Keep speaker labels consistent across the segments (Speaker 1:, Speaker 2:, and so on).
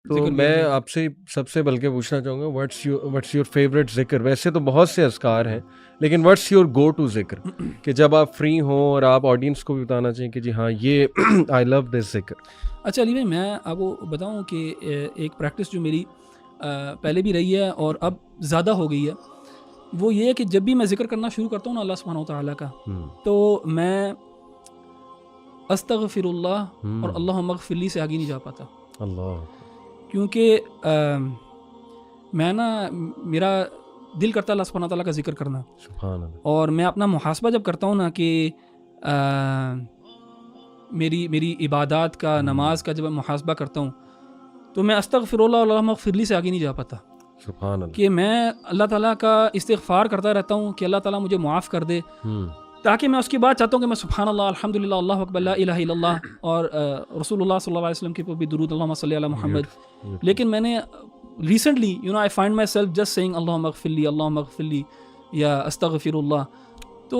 Speaker 1: تو میں آپ سے سب سے بلکہ پوچھنا چاہوں گا واٹس یور فیوریٹ ذکر؟ ویسے تو بہت سے اذکار ہیں لیکن واٹس یور گو ٹو ذکر کہ جب آپ فری ہوں اور آپ آڈینس کو بھی بتانا چاہیں کہ جی ہاں یہ آئی لو دس ذکر.
Speaker 2: اچھا علی بھائی، میں آپ کو بتاؤں کہ ایک پریکٹس جو میری پہلے بھی رہی ہے اور اب زیادہ ہو گئی ہے، وہ یہ ہے کہ جب بھی میں ذکر کرنا شروع کرتا ہوں نا اللہ سبحانہ و تعالیٰ کا، تو میں استغفر اللہ اور اللہم اغفر لی سے آگے نہیں جا پاتا.
Speaker 1: اللہ،
Speaker 2: کیونکہ میں نا، میرا دل کرتا ہے اللہ سبحانہ تعالیٰ کا ذکر کرنا،
Speaker 1: سبحان اللہ.
Speaker 2: اور میں اپنا محاسبہ جب کرتا ہوں نا کہ میری عبادات کا، نماز کا جب میں محاسبہ کرتا ہوں تو میں استغفر اللہ اللہم اغفر لی سے آگے نہیں جا پاتا.
Speaker 1: سبحان اللہ.
Speaker 2: کہ میں اللہ تعالیٰ کا استغفار کرتا رہتا ہوں کہ اللہ تعالیٰ مجھے معاف کر دے، تاکہ میں اس کی بات چاہتا ہوں کہ میں سبحان اللہ، الحمدللہ، اللہ اکبر، لا الہ الا اللہ، اور رسول اللہ صلی اللہ علیہ وسلم کے اوپر بھی درود، اللہم صلی علی محمد. لیکن میں نے recently I find myself just saying اللہم اغفر لی، اللہم اغفر لی، یا استغفر اللہ. تو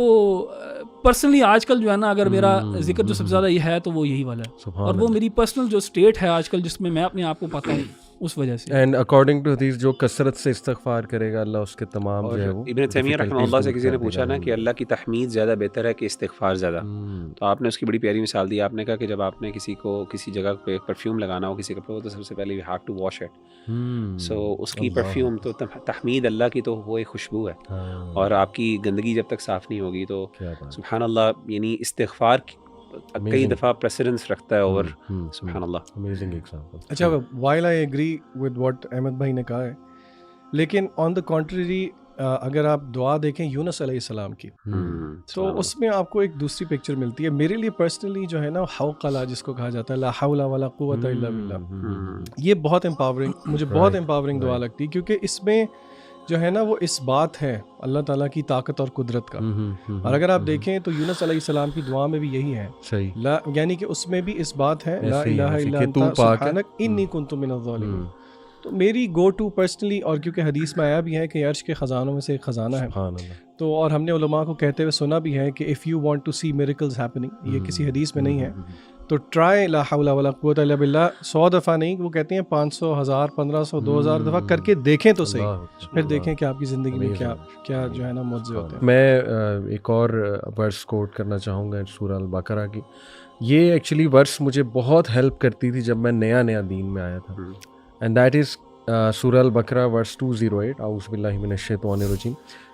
Speaker 2: پرسنلی آج کل جو ہے نا، اگر میرا ذکر جو سب سے زیادہ یہ ہے تو وہ یہی والا ہے، اور وہ میری پرسنل جو اسٹیٹ ہے آج کل جس میں میں اپنے آپ کو پاتا ہوں اس وجہ سے.
Speaker 1: اینڈ اکارڈنگ ٹو حدیث جو کثرت سے استغفار کرے گا اللہ اس کے تمام جو ہے وہ.
Speaker 3: ابن تیمیہ رحمہ اللہ سے کسی نے پوچھا نا کہ اللہ کی تحمید زیادہ بہتر ہے کہ استغفار زیادہ، تو آپ نے اس کی بڑی پیاری مثال دی. آپ نے کہا کہ جب آپ نے کسی کو کسی جگہ پہ پرفیوم لگانا ہو کسی کپڑے کو، تو سب سے پہلے you have to wash it. So اس کی پرفیوم تو تحمید اللہ کی تو وہ ایک خوشبو ہے، اور آپ کی گندگی جب تک صاف نہیں ہوگی تو سبحان اللہ، یعنی استغفار کئی دفعہ پریسیڈنس رکھتا ہے اوور سبحان اللہ.
Speaker 1: Amazing example.
Speaker 4: اچھا، while I agree with what Ahmed بھائی نے کہا ہے، لیکن آن دا کنٹریری اگر آپ دعا دیکھیں یونس علیہ السلام کی، تو اس میں آپ کو ایک دوسری پکچر ملتی ہے. میرے لیے پرسنلی جو ہے نا، حوقلہ جس کو کہا جاتا ہے، لا حول ولا قوت الا باللہ، یہ بہت امپاورنگ، مجھے بہت امپاورنگ دعا لگتی ہے، کیونکہ اس میں جو ہے نا وہ اس بات ہے اللہ تعالیٰ کی طاقت اور قدرت کا. اور اگر آپ دیکھیں تو یونس علیہ السلام کی دعا میں بھی یہی ہے، یعنی کہ اس میں بھی اس بات ہے لا الہ الا انت سبحانک انی کنت من الظالمین. تو میری گو ٹو پرسنلی، اور کیونکہ حدیث میں آیا بھی ہے کہ عرش کے خزانوں میں سے ایک خزانہ ہے، تو اور ہم نے علماء کو کہتے ہوئے سنا بھی ہے کہ if you want to see miracles happening, یہ کسی حدیث میں نہیں ہے، تو ٹرائی لا حول ولا قوت الا باللہ 100 دفعہ نہیں، وہ کہتے ہیں 500، 1000، 1500، 2000 دفعہ کر کے دیکھیں تو صحیح، پھر دیکھیں کہ آپ کی زندگی میں کیا جو ہے نا معجزے ہوتے ہیں.
Speaker 1: میں ایک اور ورس کوٹ کرنا چاہوں گا سورہ البقرہ کی. یہ ایکچولی ورس مجھے بہت ہیلپ کرتی تھی جب میں نیا دین میں آیا تھا، اینڈ دیٹ از سورہ البقرہ ورس 208. اعوذ باللہ من الشیطان الرجیم.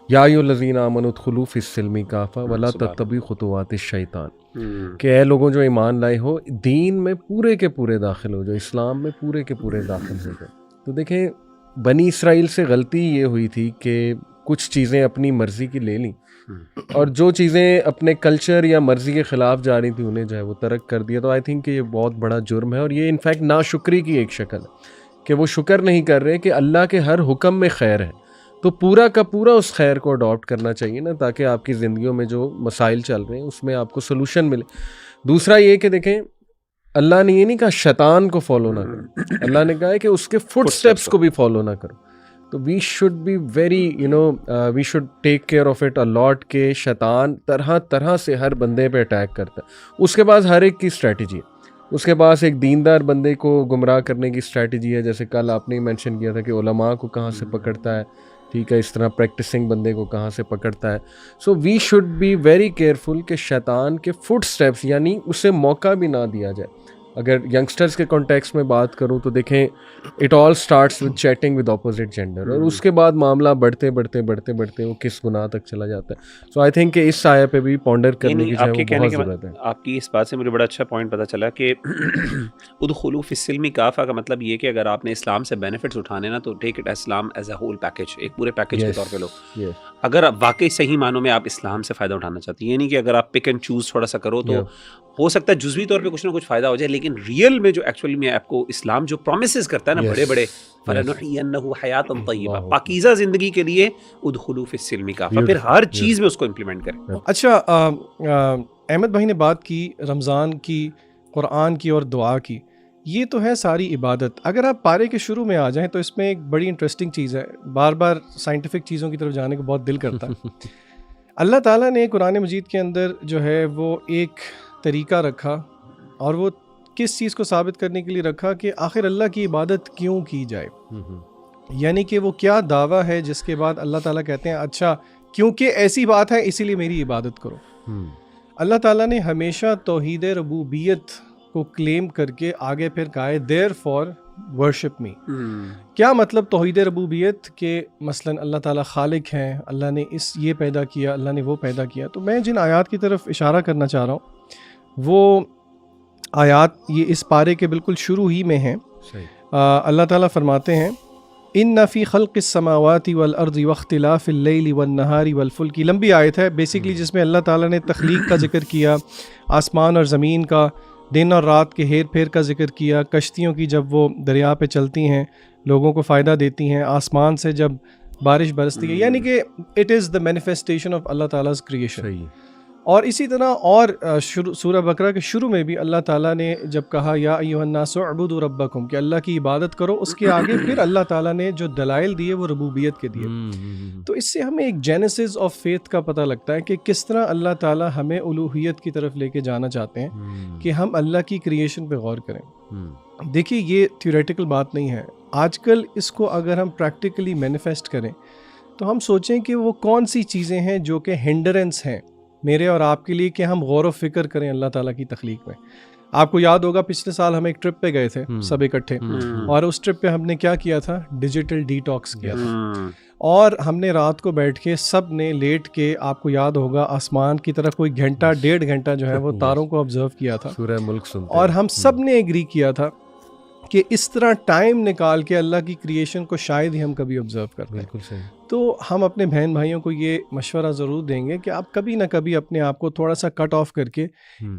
Speaker 1: یا ایھا الذین آمنوا ادخلوا فی السلم کافۃ ولا تتبعوا خطوات الشیطان. کہ اے لوگوں جو ایمان لائے ہو، دین میں پورے کے پورے داخل ہو، جو اسلام میں پورے کے پورے داخل ہو گئے. تو دیکھیں بنی اسرائیل سے غلطی یہ ہوئی تھی کہ کچھ چیزیں اپنی مرضی کی لے لیں، اور جو چیزیں اپنے کلچر یا مرضی کے خلاف جا رہی تھیں انہیں جو ہے وہ ترک کر دیا. تو آئی تھنک کہ یہ بہت بڑا جرم ہے، اور یہ انفیکٹ ناشکری کی ایک شکل ہے کہ وہ شکر نہیں کر رہے کہ اللہ کے ہر حکم میں خیر ہے. تو پورا کا پورا اس خیر کو اڈاپٹ کرنا چاہیے نا، تاکہ آپ کی زندگیوں میں جو مسائل چل رہے ہیں اس میں آپ کو سلوشن ملے. دوسرا یہ کہ دیکھیں اللہ نے یہ نہیں کہا شیطان کو فالو نہ کرو، اللہ نے کہا ہے کہ اس کے فٹ سٹیپس کو بھی فالو نہ کرو. تو we should be very we should take care of it a lot کہ شیطان طرح سے ہر بندے پہ اٹیک کرتا ہے. اس کے پاس ہر ایک کی اسٹریٹجی ہے. اس کے پاس ایک دیندار بندے کو گمراہ کرنے کی اسٹریٹجی ہے، جیسے کل آپ نے مینشن کیا تھا کہ علماء کو کہاں سے پکڑتا ہے، ٹھیک ہے، اس طرح پریکٹسنگ بندے کو کہاں سے پکڑتا ہے. So we should be very careful کہ شیطان کے فٹ سٹیپس یعنی اسے موقع بھی نہ دیا جائے. اگر ینگسٹرز کے کانٹیکس میں بات کروں تو دیکھیں it all starts with chatting with opposite gender, اور اس کے بعد معاملہ بڑھتے وہ کس گناہ تک چلا جاتا ہے. سو آئی تھنک کہ اس آیت پہ بھی پونڈر کرنے کی بہت ضرورت ہے.
Speaker 3: آپ کی اس بات سے مجھے بڑا اچھا پوائنٹ پتہ چلا کہ ادخلوا فی السلم کافہ کا مطلب یہ کہ اگر آپ نے اسلام سے بینیفٹس اٹھانے نا، تو take it Islam as a whole package, ایک پورے پیکج کے طور پہ لو. اگر آپ واقعی صحیح معنوں میں آپ اسلام سے فائدہ اٹھانا چاہتے ہیں، یہ نہیں کہ اگر آپ پک اینڈ چوز تھوڑا سا کرو تو ہو سکتا ہے جزوی طور پہ کچھ نہ کچھ فائدہ ہو جائے، لیکن ریئل میں جو ایکچولی میں آپ کو اسلام جو پرومسز کرتا ہے نا بڑے بڑے، فَلَنُحْيِيَنَّهُ حَيَاةً طَيِّبَةً، پاکیزہ زندگی کے لیے ادخلوا فی السلم کافہ، پھر ہر چیز میں اس کو امپلیمنٹ کریں.
Speaker 4: اچھا، احمد بھائی نے بات کی رمضان کی، قرآن کی اور دعا کی، یہ تو ہے ساری عبادت. اگر آپ پارے کے شروع میں آ جائیں تو اس میں ایک بڑی انٹرسٹنگ چیز ہے، بار بار سائنٹیفک چیزوں کی طرف جانے کو بہت دل کرتا ہے. اللہ تعالیٰ نے قرآن مجید کے اندر جو ہے وہ ایک طریقہ رکھا، اور وہ کس چیز کو ثابت کرنے کے لیے رکھا کہ آخر اللہ کی عبادت کیوں کی جائے، یعنی کہ وہ کیا دعویٰ ہے جس کے بعد اللہ تعالیٰ کہتے ہیں اچھا کیونکہ ایسی بات ہے اسی لیے میری عبادت کرو۔ اللہ تعالیٰ نے ہمیشہ توحید ربوبیت کو کلیم کر کے آگے پھر کہا ہے دیر فار ورشپ می۔ کیا مطلب توحید ربوبیت کہ مثلا اللہ تعالیٰ خالق ہیں، اللہ نے یہ پیدا کیا، اللہ نے وہ پیدا کیا۔ تو میں جن آیات کی طرف اشارہ کرنا چاہ رہا ہوں وہ آیات یہ اس پارے کے بالکل شروع ہی میں ہیں۔ اللہ تعالیٰ فرماتے ہیں ان فی خلق السماوات والارض واختلاف اللیل والنہار والفلک، لمبی آیت ہے بیسیکلی جس میں اللہ تعالیٰ نے تخلیق کا ذکر کیا، آسمان اور زمین کا، دن اور رات کے ہیر پھیر کا ذکر کیا، کشتیوں کی جب وہ دریا پہ چلتی ہیں لوگوں کو فائدہ دیتی ہیں، آسمان سے جب بارش برستی ہے، یعنی کہ it is the manifestation of Allah تعالیٰ کریشن۔ اور اسی طرح اور سورہ بقرہ کے شروع میں بھی اللہ تعالیٰ نے جب کہا یا ایھا الناس اعبدوا ربکم کہ اللہ کی عبادت کرو، اس کے آگے پھر اللہ تعالیٰ نے جو دلائل دیے وہ ربوبیت کے دیے۔ تو اس سے ہمیں ایک جینیسس آف فیتھ کا پتہ لگتا ہے کہ کس طرح اللہ تعالیٰ ہمیں الوہیت کی طرف لے کے جانا چاہتے ہیں کہ ہم اللہ کی کریشن پہ غور کریں۔ دیکھیے یہ تھیوریٹیکل بات نہیں ہے، آج کل اس کو اگر ہم پریکٹیکلی مینیفیسٹ کریں تو ہم سوچیں کہ وہ کون سی چیزیں ہیں جو کہ ہنڈرنس ہیں میرے اور آپ کے لیے کہ ہم غور و فکر کریں اللہ تعالیٰ کی تخلیق میں۔ آپ کو یاد ہوگا پچھلے سال ہم ایک ٹرپ پہ گئے تھے سب اکٹھے، اور اس ٹرپ پہ ہم نے کیا کیا تھا، ڈیجیٹل ڈی ٹاکس کیا تھا، اور ہم نے رات کو بیٹھ کے سب نے لیٹ کے آپ کو یاد ہوگا آسمان کی طرف کوئی گھنٹہ 1.5 گھنٹہ جو ہے وہ تاروں کو آبزرو کیا تھا،
Speaker 1: سورہ ملک سنتے،
Speaker 4: اور ہم سب نے ایگری کیا تھا کہ اس طرح ٹائم نکال کے اللہ کی کریشن کو شاید ہی ہم کبھی آبزرو کرتے ہیں۔
Speaker 1: بالکل صحیح۔
Speaker 4: تو ہم اپنے بہن بھائیوں کو یہ مشورہ ضرور دیں گے کہ آپ کبھی نہ کبھی اپنے آپ کو تھوڑا سا کٹ آف کر کے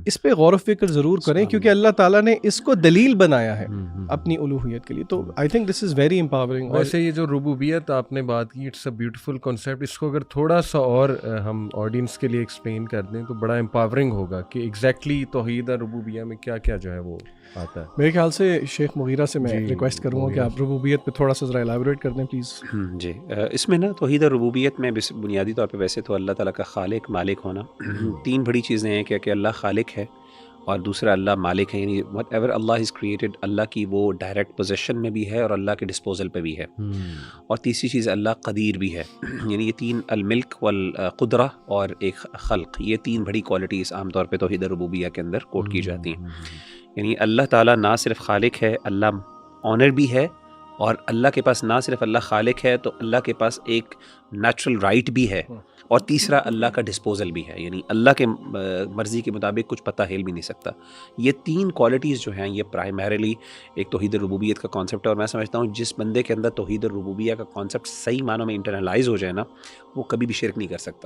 Speaker 4: اس پہ غور و فکر ضرور کریں، کیونکہ اللہ تعالیٰ نے اس کو دلیل بنایا ہے اپنی الوہیت کے لیے۔ تو I think this is very empowering.
Speaker 1: ویسے یہ جو ربوبیت آپ نے بات کی، اٹس اے بیوٹیفل کانسیپٹ، اس کو اگر تھوڑا سا اور ہم آڈینس کے لیے ایکسپلین کر دیں تو بڑا امپاورنگ ہوگا کہ ایگزیکٹلی توحید ربوبیہ میں کیا کیا جو ہے وہ آتا ہے۔
Speaker 4: میرے خیال سے شیخ مغیرہ سے میں ریکویسٹ کروں گا کہ آپ ربوبیت پہ تھوڑا سا ذرا ایلیبوریٹ کر دیں پلیز۔
Speaker 3: جی، اس میں نا توحید ربوبیت میں بنیادی طور پہ ویسے تو اللہ تعالیٰ کا خالق مالک ہونا، 3 بڑی چیزیں ہیں کہ اللہ خالق ہے، اور دوسرا اللہ مالک ہے، یعنی whatever Allah is created Allah کی وہ ڈائریکٹ پوزیشن میں بھی ہے اور اللہ کے ڈسپوزل پہ بھی ہے، اور تیسری چیز اللہ قدیر بھی ہے، یعنی یہ 3 الملک والقدرہ اور ایک خلق، یہ 3 بڑی کوالٹیز عام طور پہ توحید ربوبیہ کے اندر کوٹ کی جاتی ہیں۔ یعنی اللہ تعالیٰ نہ صرف خالق ہے، اللہ آنر بھی ہے، اور اللہ کے پاس نہ صرف اللہ خالق ہے تو اللہ کے پاس ایک نیچرل رائٹ بھی ہے، اور تیسرا اللہ کا ڈسپوزل بھی ہے، یعنی اللہ کے مرضی کے مطابق کچھ پتہ ہل بھی نہیں سکتا۔ یہ 3 کوالٹیز جو ہیں یہ پرائمریلی ایک توحید ربوبیت کا کانسیپٹ ہے، اور میں سمجھتا ہوں جس بندے کے اندر توحید ربوبیہ کا کانسیپٹ صحیح معنوں میں انٹرنلائز ہو جائے نا، وہ کبھی بھی شرک نہیں کر سکتا۔